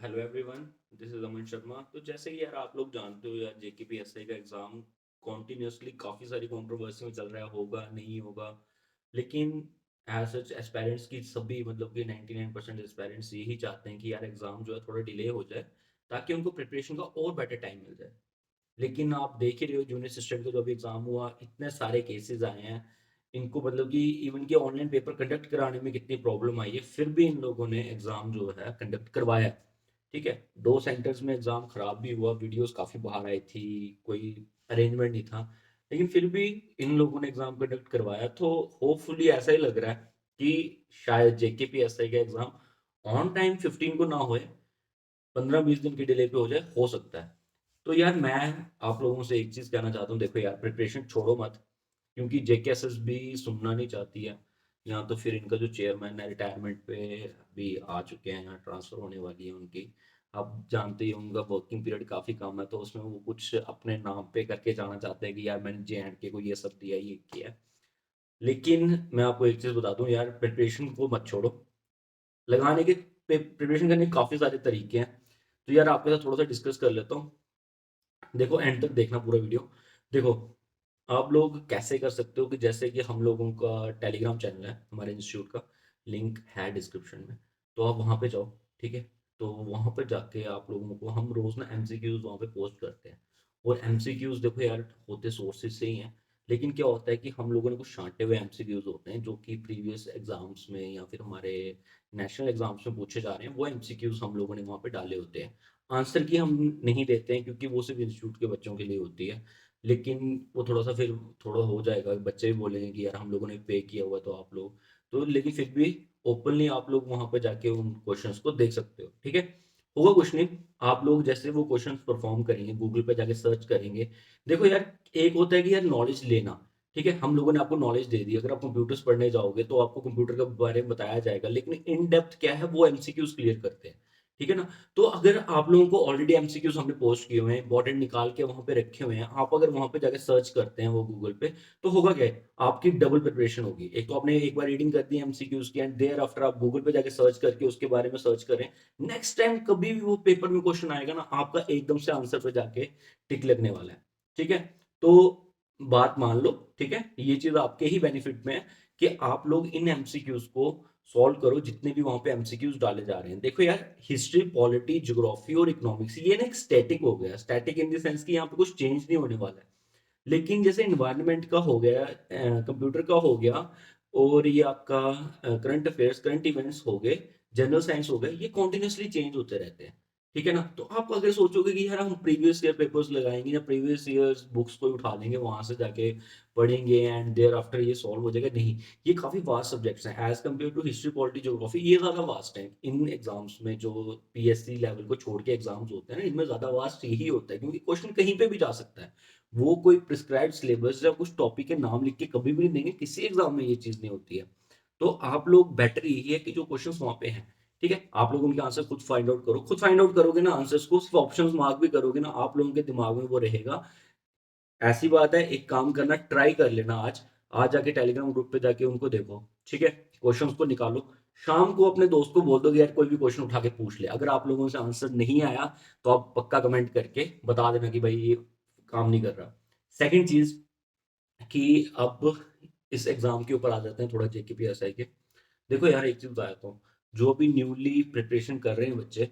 Hello everyone, this is अमन शर्मा। तो जैसे कि यार आप लोग जानते हो यार, जेकेपीएसआई का एग्जाम कॉन्टिन्यूसली काफ़ी सारी कंट्रोवर्सी में चल रहा है, होगा नहीं होगा। लेकिन एज सच एस्पायरेंट्स की सभी मतलब कि 99% एस्पायरेंट्स यही चाहते हैं कि यार एग्जाम जो है थोड़ा डिले हो जाए, ताकि उनको प्रिपरेशन का और बेटर टाइम मिल जाए। लेकिन आप देख ही रहे हो, जूनियर सिस्टम का जो अभी एग्जाम हुआ, इतने सारे केसेस आए हैं। इनको मतलब कि इवन के ऑनलाइन पेपर कंडक्ट कराने में कितनी प्रॉब्लम आई है, फिर भी इन लोगों ने एग्जाम जो है कंडक्ट करवाया। ठीक है, 2 सेंटर्स में एग्ज़ाम खराब भी हुआ, वीडियोज़ काफ़ी बाहर आई थी, कोई अरेंजमेंट नहीं था। लेकिन फिर भी इन लोगों ने एग्ज़ाम कंडक्ट करवाया, तो होपफुली ऐसा ही लग रहा है कि शायद जेकेपीएसआई का एग्ज़ाम ऑन टाइम 15 को ना होए, 15-20 दिन की डिले पे हो जाए, हो सकता है। तो यार मैं आप लोगों से एक चीज़ कहना चाहता हूँ, देखो यार प्रिपरेशन छोड़ो मत, क्योंकि जेकेएसएसबी सुनना नहीं चाहती है। या तो फिर इनका जो चेयरमैन है रिटायरमेंट पे अभी आ चुके हैं, यहाँ ट्रांसफ़र होने वाली है उनकी। आप जानते ही हो उनका वर्किंग पीरियड काफ़ी कम है, तो उसमें वो कुछ अपने नाम पे करके जाना चाहते हैं कि यार मैंने जे-एंड-के को ये सब दिया, ये किया है। लेकिन मैं आपको एक चीज़ बता दूँ यार, प्रिपरेशन को मत छोड़ो। लगाने के प्रिपरेशन करने के काफ़ी सारे तरीके हैं। तो यार आपके साथ थोड़ा-सा डिस्कस कर लेता हूँ। देखो एंड तक देखना पूरा वीडियो। देखो, आप लोग कैसे कर सकते हो कि जैसे कि हम लोगों का टेलीग्राम चैनल है, हमारे इंस्टीट्यूट का, लिंक है डिस्क्रिप्शन में। तो आप वहाँ पे जाओ, ठीक है? तो वहाँ पे जाके आप लोगों को हम रोज़ ना एमसीक्यूज़ वहाँ पे पोस्ट करते हैं। और एमसीक्यूज़ देखो यार होते सोर्सेज़ से ही हैं। लेकिन क्या होता है कि हम लोगों ने कुछ छाँटे हुए एमसीक्यूज़ होते हैं जो कि प्रीवियस एग्ज़ाम्स में या फिर हमारे नेशनल एग्ज़ाम्स में पूछे जा रहे हैं, वो एमसीक्यूज़ हम लोगों ने वहाँ पे डाले होते हैं। आंसर की हम नहीं देते हैं, क्योंकि वो सिर्फ़ इंस्टीट्यूट के बच्चों के लिए होती है। लेकिन वो थोड़ा-सा फिर थोड़ा हो जाएगा, बच्चे भी बोलेंगे कि यार हम लोगों ने पे किया हुआ है, तो आप लोग तो लेकिन फिर भी ओपनली आप लोग वहाँ पे जाके उन क्वेश्चंस को देख सकते हो, ठीक है? होगा कुछ नहीं, आप लोग जैसे वो क्वेश्चंस परफ़ॉर्म करेंगे, गूगल पे जाके सर्च करेंगे। देखो यार, एक होता है कि यार नॉलेज लेना, ठीक है? हम लोगों ने आपको नॉलेज दे दी, अगर आप कंप्यूटर्स पढ़ने जाओगे तो आपको कंप्यूटर के बारे में बताया जाएगा, लेकिन इन डेप्थ क्या है, वो एमसीक्यूज़ क्लियर करते हैं, ठीक है ना? तो अगर आप लोगों को ऑलरेडी एमसीक्यूज़ हमने पोस्ट किए हुए हैं, इम्पोर्टेंट निकाल के वहाँ पे रखे हुए हैं, आप अगर वहाँ पे जाके सर्च करते हैं वो गूगल पे, तो होगा क्या है, आपकी डबल प्रिपरेशन होगी। एक तो आपने एक बार रीडिंग कर दी एमसीक्यूज़ की, एंड देयर आफ्टर आप गूगल पे जाके सर्च करके उसके बारे में सर्च करें। नेक्स्ट टाइम कभी भी वो पेपर में क्वेश्चन आएगा ना, आपका एकदम से आंसर पे जाके टिक लगने वाला है, ठीक है? तो बात मान लो, ठीक है? ये चीज़ आपके ही बेनिफिट में है कि आप लोग इन एमसीक्यूज़ को सॉल्व करो, जितने भी वहाँ पे एमसीक्यूज़ डाले जा रहे हैं। देखो यार, हिस्ट्री, पॉलिटी, ज्योग्राफी और इकोनॉमिक्स ये ना एक स्टैटिक हो गया। स्टैटिक इन द सेंस कि यहाँ पे कुछ चेंज नहीं होने वाला है। लेकिन जैसे एनवायरनमेंट का हो गया, कंप्यूटर का हो गया, और ये आपका करंट अफेयर्स, करंट इवेंट्स हो गए, जनरल साइंस हो गए, ये कंटीन्यूअसली चेंज होते रहते हैं। ठीक है ना? तो आप अगर सोचोगे कि यार हम प्रीवियस ईयर पेपर्स लगाएँगे या प्रीवियस ईयर्स बुक्स को उठा लेंगे, वहाँ से जाके पढ़ेंगे एंड देयर आफ्टर ये सॉल्व हो जाएगा, नहीं। ये काफ़ी वास्ट सब्जेक्ट्स हैं as compare to history, polity, geography, ये ज़्यादा वास्ट हैं। इन एग्ज़ाम्स में जो पीएससी लेवल को छोड़ के एग्ज़ाम्स होते हैं ना, इनमें ज़्यादा वास्ट यही होता है, क्योंकि क्वेश्चन कहीं पे भी जा सकता है। वो कोई प्रिस्क्राइब्ड सिलेबस या कुछ टॉपिक के नाम लिख के कभी भी नहीं देंगे, किसी एग्ज़ाम में ये चीज़ नहीं होती है। तो आप लोग बेटर यही है कि जो क्वेश्चंस वहाँ पे हैं, ठीक है? आप लोग उनके आंसर खुद फाइंड आउट करो। खुद फाइंड आउट करोगे ना आंसर्स को, सिर्फ ऑप्शंस मार्क भी करोगे ना, आप लोगों के दिमाग में वो रहेगा। ऐसी बात है, एक काम करना, ट्राई कर लेना आज। आज जाके टेलीग्राम ग्रुप पे जाके उनको देखो, ठीक है? क्वेश्चंस को निकालो। शाम को अपने दोस्त को बोल दो कि यार कोई भी क्वेश्चन उठा के पूछ ले। अगर आप लोगों से आंसर नहीं आया, तो आप पक्का कमेंट करके बता देना कि भाई ये काम नहीं कर रहा। सेकंड चीज़ कि अब इस एग्ज़ाम के ऊपर आ जाते हैं थोड़ा जेकेपीएसआई के। देखो यार, एक चीज़ बता देता हूँ, जो भी न्यूली प्रिपरेशन कर रहे हैं बच्चे,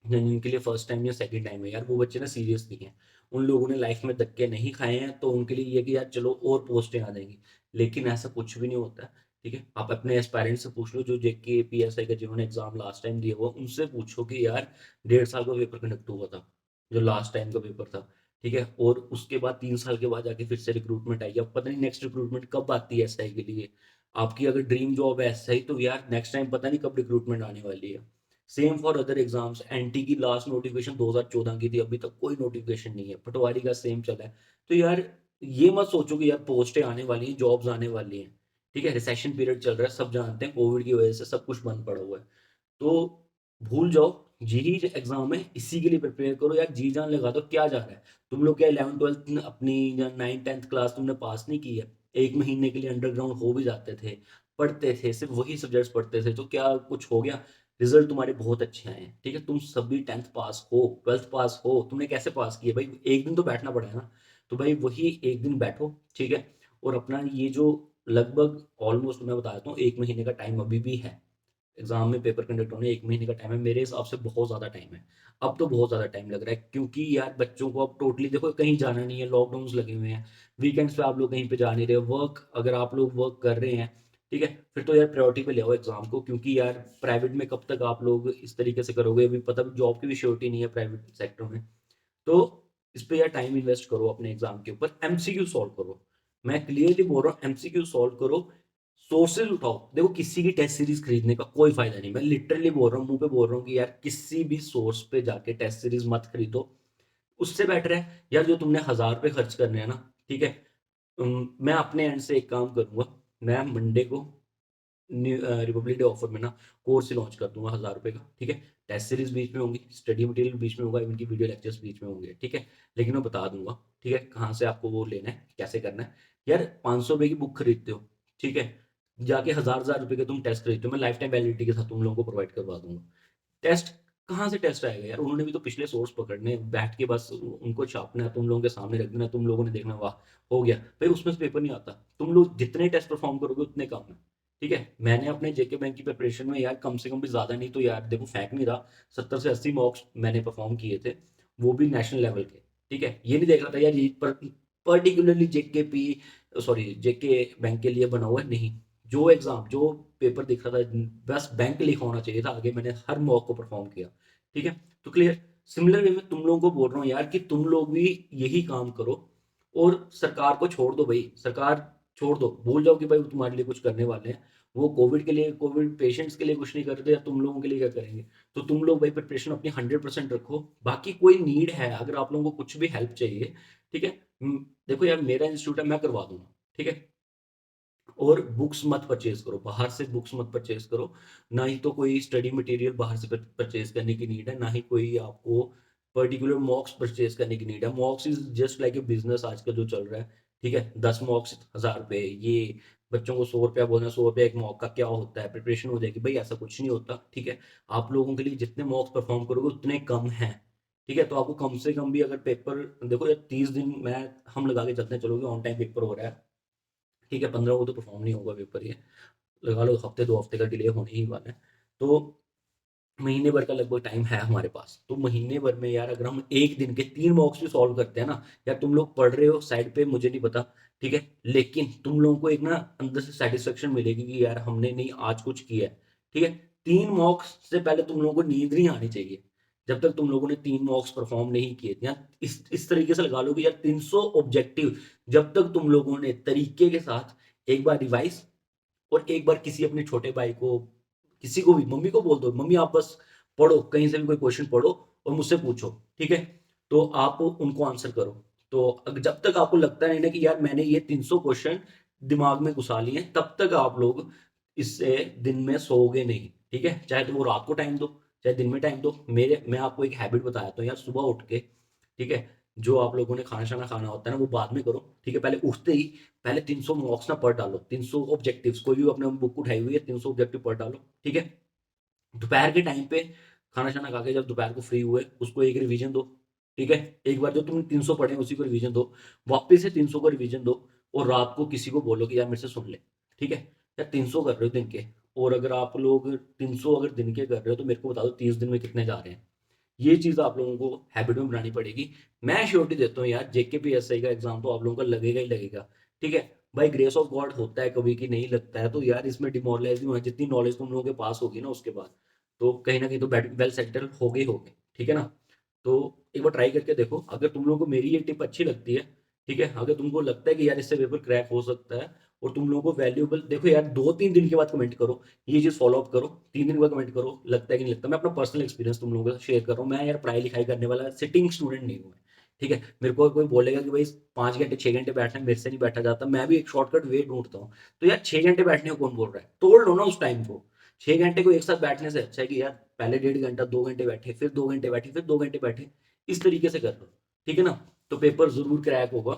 जिनके लिए फर्स्ट टाइम या सेकंड टाइम है यार, वो बच्चे ना सीरियस नहीं है। उन लोगों ने लाइफ में धक्के नहीं खाए हैं, तो उनके लिए ये है कि यार चलो और पोस्टें आ जाएँगी। लेकिन ऐसा कुछ भी नहीं होता है, ठीक है? आप अपने एस्पायरेंट्स से पूछ लो, जो जेके पीएसआई का जिन्होंने एग्ज़ाम लास्ट टाइम दिया हुआ, उनसे पूछो कि यार 1.5 साल का पेपर कंडक्ट हुआ था, जो लास्ट टाइम का पेपर था, ठीक है? और उसके बाद 3 साल के बाद जाके फिर से रिक्रूटमेंट आई है। अब पता नहीं नेक्स्ट रिक्रूटमेंट कब आती है एसआई के लिए। आपकी अगर ड्रीम जॉब है एसआई, तो यार नेक्स्ट टाइम पता नहीं कब रिक्रूटमेंट आने वाली है। Same for other exams, NT की लास्ट नोटिफिकेशन 2014 की थी, अभी तक कोई नोटिफिकेशन नहीं है। पटवारी का सेम चला है। तो यार ये मत सोचो कि यार पोस्टें आने वाली हैं, जॉब्स आने वाली हैं, ठीक है? रिसेशन पीरियड चल रहा है, सब जानते हैं, कोविड की वजह से सब कुछ बंद पड़ा हुआ है। तो भूल जाओ, यही एग्जाम है, इसी के लिए प्रिपेयर करो यार, जी जान लगा दो। क्या जा रहा है, तुम लोग क्या 11th 12th अपनी या 9th 10th क्लास तुमने पास नहीं की है? एक महीने के लिए अंडरग्राउंड हो भी जाते थे, पढ़ते थे, सिर्फ वही सब्जेक्ट्स पढ़ते थे, तो क्या कुछ हो गया? रिजल्ट तुम्हारे बहुत अच्छे आए हैं, ठीक है, तुम सभी 10th पास हो, 12th पास हो, तुमने कैसे पास किए भाई? एक दिन तो बैठना पड़ा है ना। तो भाई वही एक दिन बैठो, ठीक है, और अपना ये जो लगभग ऑलमोस्ट मैं बता देता हूँ 1 महीने का टाइम अभी भी है। एग्जाम में पेपर कंडक्ट होने 1 महीने का टाइम है, मेरे हिसाब से बहुत ज़्यादा टाइम है। अब तो बहुत ज़्यादा टाइम लग रहा है, क्योंकि यार बच्चों को अब टोटली देखो कहीं जाना नहीं है, लॉकडाउन्स लगे हुए हैं, वीकेंड्स पे आप लोग कहीं पे जा नहीं रहे, वर्क अगर आप लोग वर्क कर रहे हैं, ठीक है, फिर तो यार प्रायोरिटी पे ले आओ एग्जाम को, क्योंकि यार प्राइवेट में कब तक आप लोग इस तरीके से करोगे? अभी पता जॉब की भी श्योरिटी नहीं है प्राइवेट सेक्टर में। तो इस पे यार टाइम इन्वेस्ट करो अपने एग्जाम के ऊपर, एमसीक्यू सॉल्व करो। मैं क्लियरली बोल रहा हूँ, एमसीक्यू सॉल्व करो, सोर्सेज उठाओ। देखो किसी की टेस्ट सीरीज खरीदने का कोई फायदा नहीं, मैं लिटरली बोल रहा हूँ, मुंह पे बोल रहा हूँ कि यार किसी भी सोर्स पे जाके टेस्ट सीरीज मत खरीदो। उससे बेटर है यार जो तुमने 1000 रुपये खर्च करने हैं ना, ठीक है, मैं अपने एंड से एक काम करूंगा, मैं मंडे को रिपब्लिक डे ऑफर में ना कोर्स लॉन्च कर दूंगा 1000 रुपये का, ठीक है। टेस्ट सीरीज बीच में होंगी, स्टडी मटेरियल बीच में होगा, इनकी वीडियो लेक्चर्स बीच में होंगे, ठीक है। लेकिन मैं बता दूंगा, ठीक है, कहाँ से आपको वो लेना है, कैसे करना है। यार 500 रुपये की बुक खरीदते हो, ठीक है, जाके 1000 1000 रुपये के तुम टेस्ट खरीदते हो, मैं लाइफ टाइम वैलिडिटी के साथ तुम लोगों को प्रोवाइड करवा दूंगा। टेस्ट कहाँ से टेस्ट आएगा यार? उन्होंने भी तो पिछले सोर्स पकड़ने बैठ के बस उनको छापना है, तुम लोगों के सामने रख देना, तुम लोगों ने देखना, वाह हो गया भाई, उसमें से पेपर नहीं आता। तुम लोग जितने टेस्ट परफॉर्म करोगे उतने कम है, ठीक है। मैंने अपने जेके बैंक की प्रिपरेशन में यार कम से कम भी ज्यादा नहीं तो यार देखो फेंक नहीं रहा, 70 से 80 मॉक्स मैंने परफॉर्म किए थे, वो भी नेशनल लेवल के, ठीक है। ये नहीं देख रहा था यार ये पर्टिकुलरली जेके पी सॉरी जेके बैंक के लिए बना हुआ है, नहीं। जो एग्जाम जो पेपर दिख रहा था बस बैंक लिखा होना चाहिए था आगे, मैंने हर मॉक को परफॉर्म किया, ठीक है। तो क्लियर, सिमिलर वे में तुम लोगों को बोल रहा हूँ यार कि तुम लोग भी यही काम करो, और सरकार को छोड़ दो भाई, सरकार छोड़ दो, भूल जाओ कि भाई वो तुम्हारे लिए कुछ करने वाले हैं। वो कोविड के लिए, कोविड पेशेंट्स के लिए कुछ नहीं करते, या तुम लोगों के लिए क्या करेंगे? तो तुम लोग भाई प्रिपरेशन अपनी 100% रखो। बाकी कोई नीड है, अगर आप लोगों को कुछ भी हेल्प चाहिए, ठीक है, देखो यार मेरा इंस्टीट्यूट है, मैं करवा दूंगा, ठीक है। और बुक्स मत परचेज करो, बाहर से बुक्स मत परचेज करो, ना ही तो कोई स्टडी मटेरियल बाहर से परचेज करने की नीड है, ना ही कोई आपको पर्टिकुलर मॉक्स परचेज करने की नीड है। मॉक्स is just like a business आजकल जो चल रहा है, ठीक है। 10 मॉक्स 1000 रुपये, ये बच्चों को 100 रुपया बोलना, 100 रुपया एक मॉक का क्या होता है, प्रिपरेशन हो जाएगी भाई, ऐसा कुछ नहीं होता, ठीक है। आप लोगों के लिए जितने मॉक्स परफॉर्म करोगे उतने कम हैं, ठीक है। तो आपको कम से कम भी अगर पेपर देखो यार 30 दिन मैं हम लगा के चलते हैं, चलोगे ऑन टाइम पेपर हो रहा है, ठीक है, 15 को तो परफॉर्म नहीं होगा पेपर, ये लगा लो हफ्ते 2 हफ्ते का डिले होने ही वाला है। तो महीने भर का लगभग टाइम है हमारे पास, तो महीने भर में यार अगर हम एक दिन के 3 मॉक्स भी सॉल्व करते हैं ना, यार तुम लोग पढ़ रहे हो साइड पे मुझे नहीं पता, ठीक है, लेकिन तुम लोगों को एक ना अंदर से सेटिस्फेक्शन मिलेगी कि यार हमने नहीं आज कुछ किया है, ठीक है। 3 मॉक्स से पहले तुम लोगों को नींद नहीं आनी चाहिए, जब तक तुम लोगों ने 3 मॉक्स परफॉर्म नहीं किए, या इस तरीके से लगा लो कि यार 300 ऑब्जेक्टिव जब तक तुम लोगों ने तरीके के साथ एक बार रिवाइज, और एक बार किसी अपने छोटे भाई को, किसी को भी, मम्मी को बोल दो, मम्मी आप बस पढ़ो, कहीं से भी कोई क्वेश्चन पढ़ो और मुझसे पूछो, ठीक है। तो आप उनको आंसर करो। तो जब तक आपको लगता है ना कि यार मैंने ये 300 क्वेश्चन दिमाग में घुसा लिए हैं, तब तक आप लोग इससे दिन में सोओगे नहीं, ठीक है। चाहे तो वो रात को टाइम दो, चाहे दिन में टाइम दो। मैं आपको एक हैबिट बताया तो यार, सुबह उठ के, ठीक है, जो आप लोगों ने खाना शाना खाना होता है ना वो बाद में करो, ठीक है। पहले उठते ही पहले 300 मॉक्स ना पढ़ डालो, 300 ऑब्जेक्टिव्स, कोई भी अपने बुक उठाई हुई है 300 ऑब्जेक्टिव पढ़ डालो, ठीक है। दोपहर के टाइम पे खाना शाना खा के जब दोपहर को फ्री हुए उसको एक रिवीजन दो, ठीक है। एक बार जो तुमने 300 पढ़े उसी को रिवीजन दो, वापस से 300 को रिवीजन दो, और रात को किसी को बोलो कि यार मेरे से सुन ले, ठीक है। यार 300 कर रहे हो दिन के, और अगर आप लोग 300 अगर दिन के कर रहे हो तो मेरे को बता दो 30 दिन में कितने जा रहे हैं। ये चीज़ आप लोगों को हैबिट में बनानी पड़ेगी। मैं श्योरिटी देता हूँ यार जेके पी एस आई का एग्जाम तो आप लोगों का लगेगा ही लगेगा, ठीक है। भाई ग्रेस ऑफ गॉड होता है कभी कि नहीं लगता है, तो यार इसमें डिमोरलाइज नहीं होना, जितनी नॉलेज तुम लोगों के पास होगी ना उसके बाद, तो कहीं ना कहीं तो वेल सेटल हो गए होगे, ठीक है ना। तो एक बार ट्राई करके देखो, अगर तुम लोगों को मेरी ये टिप अच्छी लगती है, ठीक है, अगर तुमको लगता है कि यार इससे पेपर क्रैक हो सकता है, और तुम लोगों को वैल्यूएबल, देखो यार 2 3 दिन के बाद कमेंट करो, ये चीज फॉलो अप करो, 3 दिन बाद कमेंट करो लगता है कि नहीं लगता। मैं अपना पर्सनल एक्सपीरियंस तुम लोगों के साथ शेयर कर रहा हूँ, मैं यार पढ़ाई लिखाई करने वाला सिटिंग स्टूडेंट नहीं हूँ मैं, ठीक है। मेरे को कोई बोलेगा कि भाई 5 घंटे 6 घंटे बैठना है, मेरे से नहीं बैठा जाता, मैं भी एक शॉर्टकट वे ढूंढता हूँ। तो यार 6 घंटे बैठने को कौन बोल रहा है? तोड़ लो ना उस टाइम को। 6 घंटे को एक साथ बैठने से अच्छा है कि यार पहले 1.5 घंटा 2 घंटे बैठे, फिर 2 घंटे बैठे, फिर 2 घंटे बैठे, इस तरीके से कर लो, ठीक है ना। तो पेपर जरूर क्रैक होगा।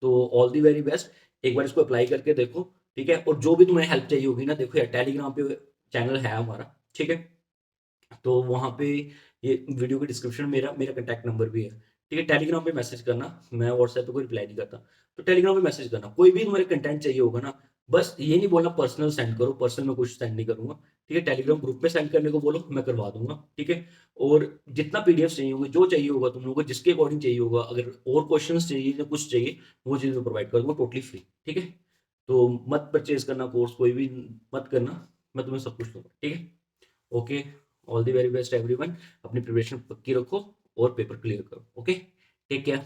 तो ऑल दी वेरी बेस्ट, एक बार इसको अप्लाई करके देखो, ठीक है। और जो भी तुम्हें हेल्प चाहिए होगी ना, देखो यार टेलीग्राम पे चैनल है हमारा, ठीक है। तो वहाँ पे ये वीडियो के डिस्क्रिप्शन में मेरा मेरा कॉन्टैक्ट नंबर भी है, ठीक है? टेलीग्राम पे मैसेज करना, मैं व्हाट्सएप पे कोई रिप्लाई नहीं करता। तो टेलीग्राम पे मैसेज करना, कोई भी तुम्हारे कंटेंट चाहिए होगा ना, बस ये नहीं बोलना पर्सनल सेंड करो, पर्सनल मैं कुछ सेंड नहीं करूँगा, ठीक है? टेलीग्राम ग्रुप पे सेंड करने को बोलो, मैं करवा दूँगा, ठीक है? और जितना पीडीएफ चाहिए होंगे, जो चाहिए होगा तुम लोगों को, जिसके अकॉर्डिंग चाहिए होगा, अगर और क्वेश्चन्स चाहिए या कुछ चाहिए, वो चीज़ मैं प्रोवाइड कर दूँगा टोटली फ्री, ठीक है? तो मत परचेज़ करना कोर्स कोई भी मत करना, मैं तुम्हें सब कुछ दूँगा, ठीक है? Okay, all the very best everyone. अपनी प्रिपरेशन पक्की रखो और पेपर क्लियर करो। Okay, take care.